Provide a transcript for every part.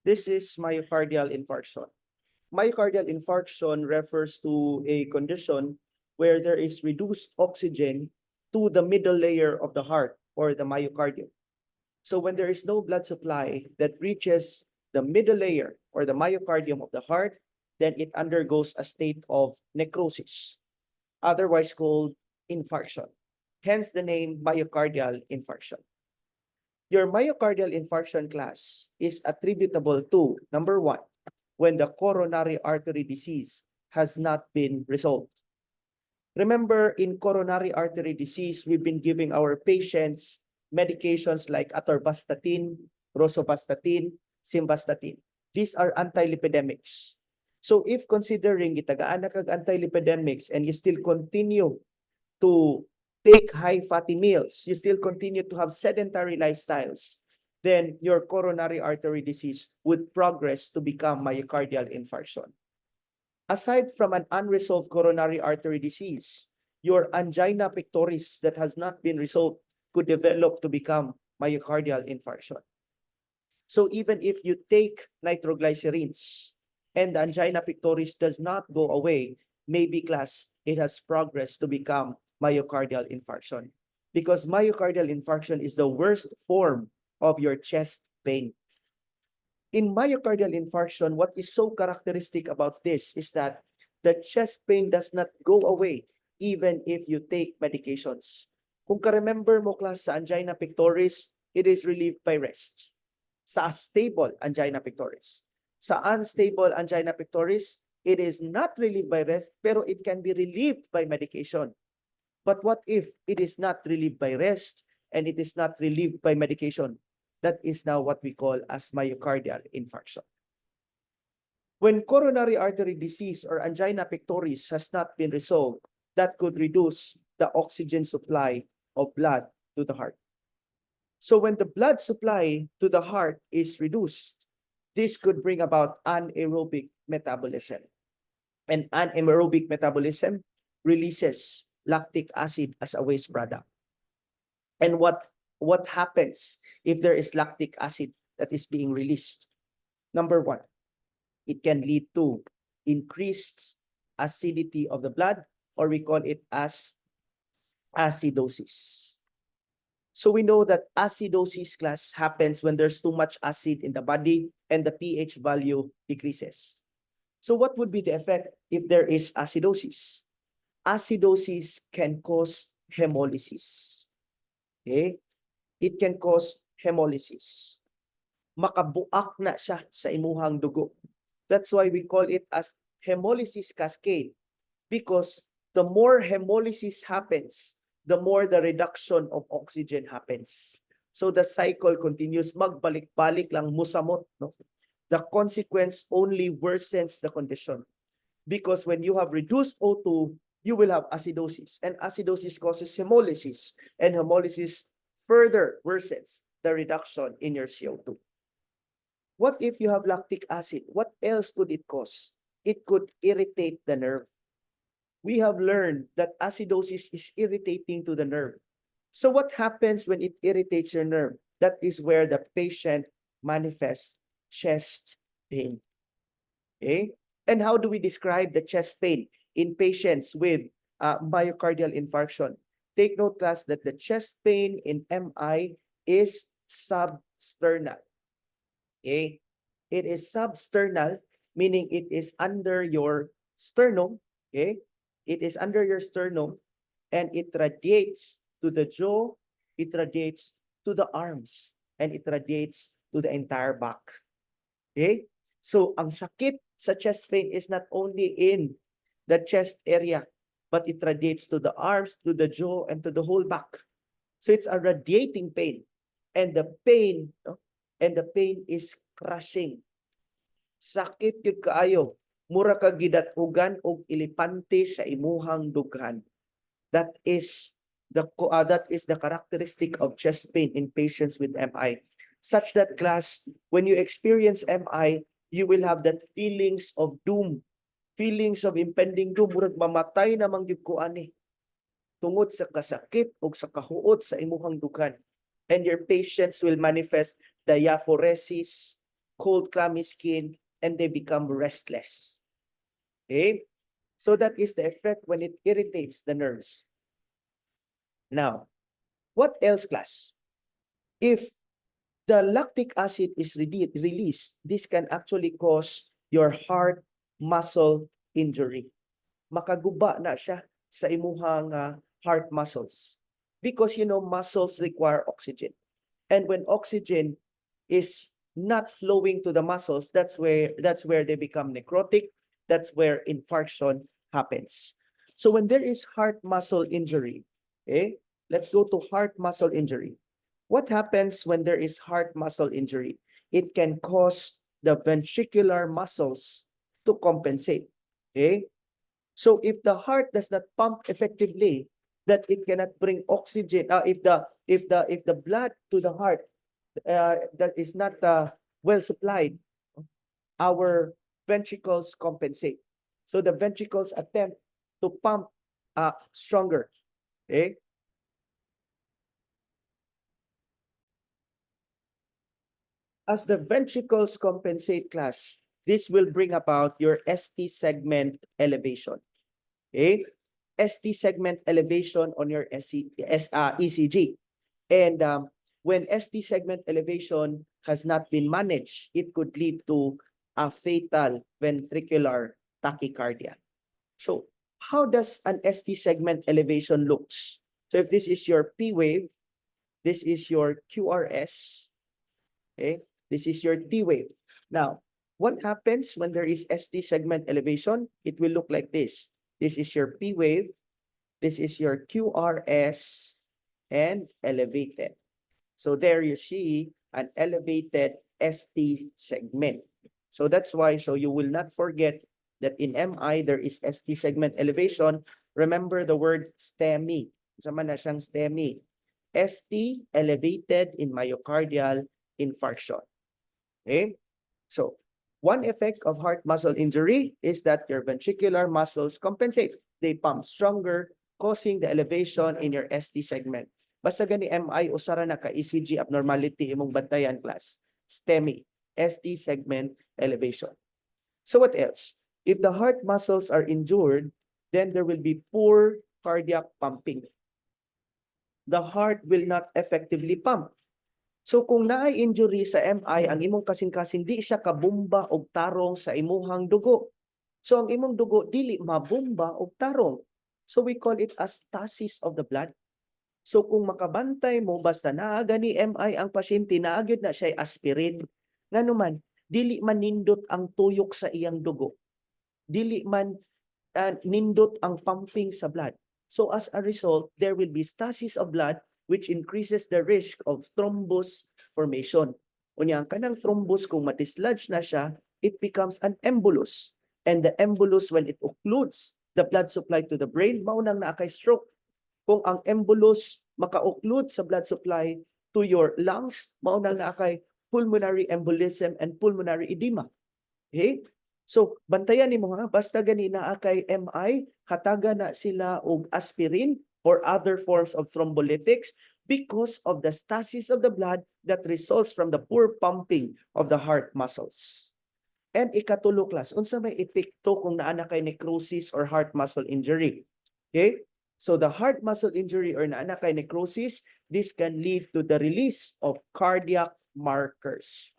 This is myocardial infarction. Myocardial infarction refers to a condition where there is reduced oxygen to the middle layer of the heart or the myocardium. So when there is no blood supply that reaches the middle layer or the myocardium of the heart, then it undergoes a state of necrosis, otherwise called infarction. Hence the name myocardial infarction. Your myocardial infarction class is attributable to, number one, when the coronary artery disease has not been resolved. Remember, in coronary artery disease, we've been giving our patients medications like atorvastatin, rosuvastatin, simvastatin. These are antilipidemics. So if considering itagaan na kag antilipidemics and you still continue to take high fatty meals, you still continue to have sedentary lifestyles, then your coronary artery disease would progress to become myocardial infarction. Aside from an unresolved coronary artery disease, your angina pectoris that has not been resolved could develop to become myocardial infarction. So even if you take nitroglycerins and the angina pectoris does not go away, maybe class, it has progressed to become myocardial infarction. Because myocardial infarction is the worst form of your chest pain. In myocardial infarction, what is so characteristic about this is that the chest pain does not go away even if you take medications. Kung ka-remember mo class sa angina pectoris, it is relieved by rest. Sa stable angina pectoris. Sa unstable angina pectoris, it is not relieved by rest, pero it can be relieved by medication. But what if it is not relieved by rest and it is not relieved by medication? That is now what we call as myocardial infarction. When coronary artery disease or angina pectoris has not been resolved, that could reduce the oxygen supply of blood to the heart. So when the blood supply to the heart is reduced, this could bring about anaerobic metabolism. And anaerobic metabolism releases lactic acid as a waste product. And what happens if there is lactic acid that is being released? Number one, it can lead to increased acidity of the blood, or we call it as acidosis. So we know that acidosis class happens when there's too much acid in the body and the pH value decreases. So what would be the effect if there is acidosis? Acidosis can cause hemolysis. Okay? It can cause hemolysis. Makabuak na siya sa imuhang dugo. That's why we call it as hemolysis cascade, because the more hemolysis happens, the more the reduction of oxygen happens. So the cycle continues, magbalik-balik lang, musamot. No? The consequence only worsens the condition. Because when you have reduced O2, you will have acidosis. And acidosis causes hemolysis. And hemolysis further worsens the reduction in your CO2. What if you have lactic acid? What else could it cause? It could irritate the nerve. We have learned that acidosis is irritating to the nerve. So what happens when it irritates your nerve? That is where the patient manifests chest pain. Okay? And how do we describe the chest pain in patients with myocardial infarction? Take note, class, that the chest pain in MI is substernal. Okay? It is substernal, meaning it is under your sternum. Okay? It is under your sternum, and it radiates to the jaw, it radiates to the arms, and it radiates to the entire back. Okay? So, ang sakit sa chest pain is not only in the chest area, but it radiates to the arms, to the jaw, and to the whole back. So, it's a radiating pain. And the pain, is crushing. Sakit yun kaayo. Mura ka gidatugan og ilipante sa imuhang dughan. That is the characteristic of chest pain in patients with MI. Such that, class, when you experience MI, you will have that feelings of doom, feelings of impending doom. Murag mamatay na mangyud ko ani. Tungod sa kasakit o sa kahuot sa imuhang dughan. And your patients will manifest diaphoresis, cold, clammy skin, and they become restless. Okay? So that is the effect when it irritates the nerves. Now, what else, class? If the lactic acid is released, this can actually cause your heart muscle injury. Makaguba na siya sa imuhang heart muscles. Because muscles require oxygen. And when oxygen is not flowing to the muscles, that's where they become necrotic. That's where infarction happens. So when there is heart muscle injury, okay, let's go to heart muscle injury. What happens when there is heart muscle injury? It can cause the ventricular muscles to compensate. Okay? So if the heart does not pump effectively, that it cannot bring oxygen, if the blood to the heart that is not well supplied, our ventricles compensate. So the ventricles attempt to pump stronger. Okay? As the ventricles compensate, class, this will bring about your ST segment elevation. Okay? ST segment elevation on your ECG. And when ST segment elevation has not been managed, it could lead to a fatal ventricular tachycardia. So how does an ST segment elevation looks? So if this is your P wave, this is your QRS, okay? This is your T wave. Now, what happens when there is ST segment elevation? It will look like this. This is your P wave. This is your QRS and elevated. So there you see an elevated ST segment. So that's why, so you will not forget that in MI, there is ST segment elevation. Remember the word STEMI. Sama na siyang STEMI. ST elevated in myocardial infarction. Okay? So, one effect of heart muscle injury is that your ventricular muscles compensate. They pump stronger, causing the elevation in your ST segment. Basta gani MI usara na ka ECG abnormality imong bantayan, class. STEMI, ST segment elevation. So what else? If the heart muscles are injured, then there will be poor cardiac pumping. The heart will not effectively pump. So kung naay injury sa MI, ang imong kasing-kasing di siya kabumba og tarong sa imuhang dugo. So ang imong dugo dili mabumba og tarong. So we call it as stasis of the blood. So kung makabantay mo basta naa gani MI ang pasyente, naa gyud na siya aspirin. Nganuman dili man nindot ang tuyok sa iyang dugo. Dili man nindot ang pumping sa blood. So as a result, there will be stasis of blood which increases the risk of thrombus formation. Unya ang kanang thrombus kung madislodge na siya, it becomes an embolus. And the embolus, when it occludes the blood supply to the brain, maunang na kay stroke. Kung ang embolus maka-occlude sa blood supply to your lungs, maunang na kay pulmonary embolism and pulmonary edema. Okay? So, bantayan ni mo ha, basta gani na kay MI, hataga na sila og aspirin or other forms of thrombolytics because of the stasis of the blood that results from the poor pumping of the heart muscles. And ikatulo, class, unsa may epekto kung naa na kay necrosis or heart muscle injury. Okay? So the heart muscle injury or naa na kay necrosis, this can lead to the release of cardiac markers.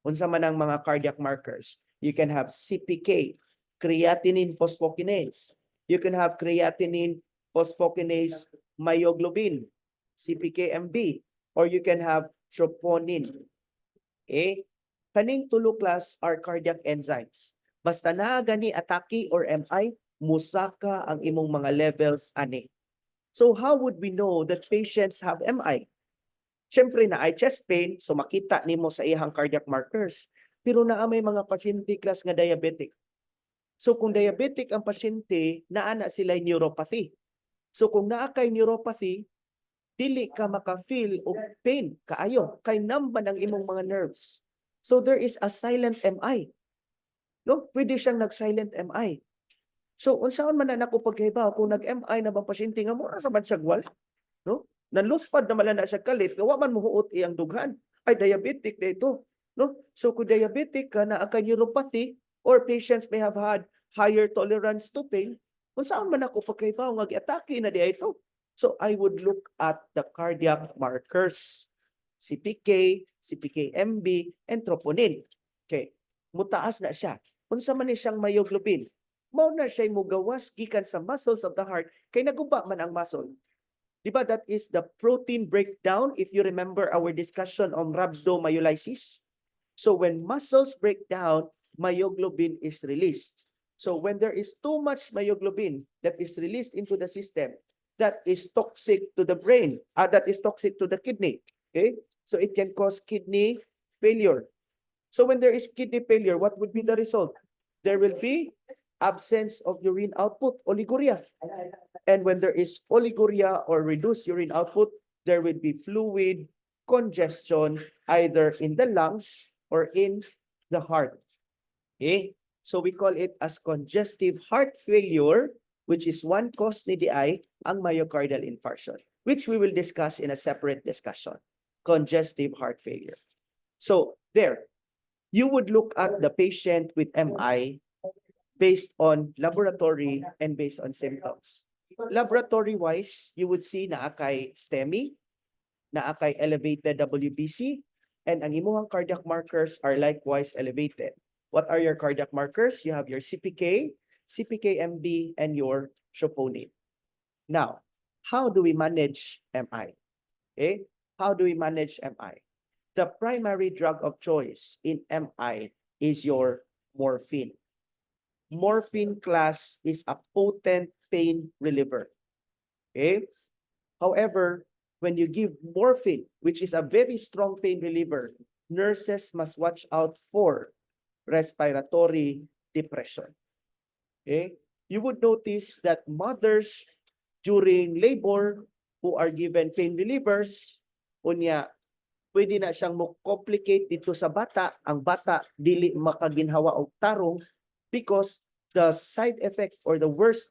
Unsa man ang mga cardiac markers? You can have CPK, creatinine phosphokinase. You can have creatinine phosphokinase myoglobin, CPK-MB, or you can have troponin. Okay? Kaning tulo, class, are cardiac enzymes. Basta na gani atake or MI, musaka ang imong mga levels ani. So how would we know that patients have MI? Siyempre na ay chest pain, so makita nimo sa iyang cardiac markers. Pero naa may mga pasyente, class, nga diabetic. So kung diabetic ang pasyente, naa na sila neuropathy. So kung naa kay neuropathy, dili ka maka-feel og pain kaayo, kay numban ang imong mga nerves. So there is a silent MI. No, pwede siyang nag-silent MI. So unsaon man na nako pagkaibaw kung nag-MI na bang pasyente nga mo ra man siya wala, no? Nanluspad na mala na siya kalit, nga wa man mohuot iyang dughan. Ay diabetic dito. no? So kung diabetic ka na ang neuropathy or patients may have had higher tolerance to pain, kung saan man ako pagkaibaw nga gi-atake na di ito. So I would look at the cardiac markers, CPK, CPK-MB, and troponin. Okay, mutaas na siya. Unsa man ni siyang myoglobin? Mao na siya mugawas gikan sa muscles of the heart kay naguba man ang muscle. Diba that is the protein breakdown if you remember our discussion on rhabdomyolysis. So when muscles break down, myoglobin is released. So when there is too much myoglobin that is released into the system, that is toxic to the brain, that is toxic to the kidney. Okay, so it can cause kidney failure. So when there is kidney failure, what would be the result? There will be absence of urine output, oliguria. And when there is oliguria or reduced urine output, there will be fluid congestion either in the lungs or in the heart. Okay? So we call it as congestive heart failure, which is one cause ni DI, ang myocardial infarction, which we will discuss in a separate discussion. Congestive heart failure. So there, you would look at the patient with MI based on laboratory and based on symptoms. Laboratory-wise, you would see na kay STEMI, na kay elevated WBC, and ang imuhang cardiac markers are likewise elevated. What are your cardiac markers? You have your CPK, CPK-MB, and your troponin. Now, how do we manage MI? Okay? How do we manage MI? The primary drug of choice in MI is your morphine. Morphine class is a potent pain reliever. Okay? However, when you give morphine, which is a very strong pain reliever, nurses must watch out for respiratory depression. Okay? You would notice that mothers during labor who are given pain relievers, unya, pwede na siyang mo-complicate dito sa bata, ang bata dili makaginhawa og tarong because the side effect or the worst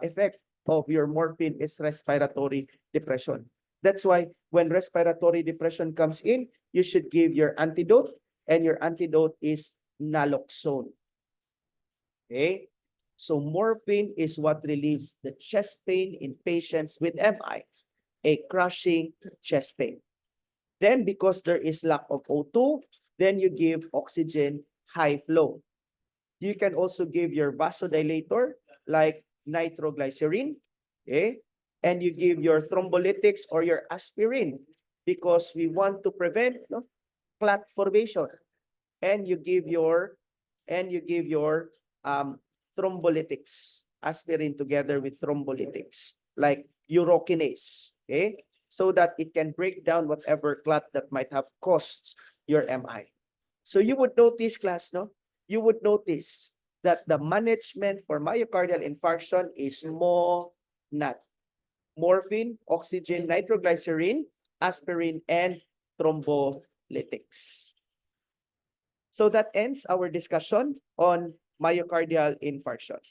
effect of your morphine is respiratory depression. That's why when respiratory depression comes in, you should give your antidote, and your antidote is naloxone. Okay? So morphine is what relieves the chest pain in patients with MI, a crushing chest pain. Then because there is lack of O2, then you give oxygen high flow. You can also give your vasodilator like nitroglycerin, okay? And you give your thrombolytics or your aspirin because we want to prevent clot formation. And you give your thrombolytics, aspirin together with thrombolytics like urokinase, okay? So that it can break down whatever clot that might have caused your MI. So you would notice, class, you would notice that the management for myocardial infarction is MONAT. Morphine, oxygen, nitroglycerin, aspirin, and thrombolytics. So that ends our discussion on myocardial infarction.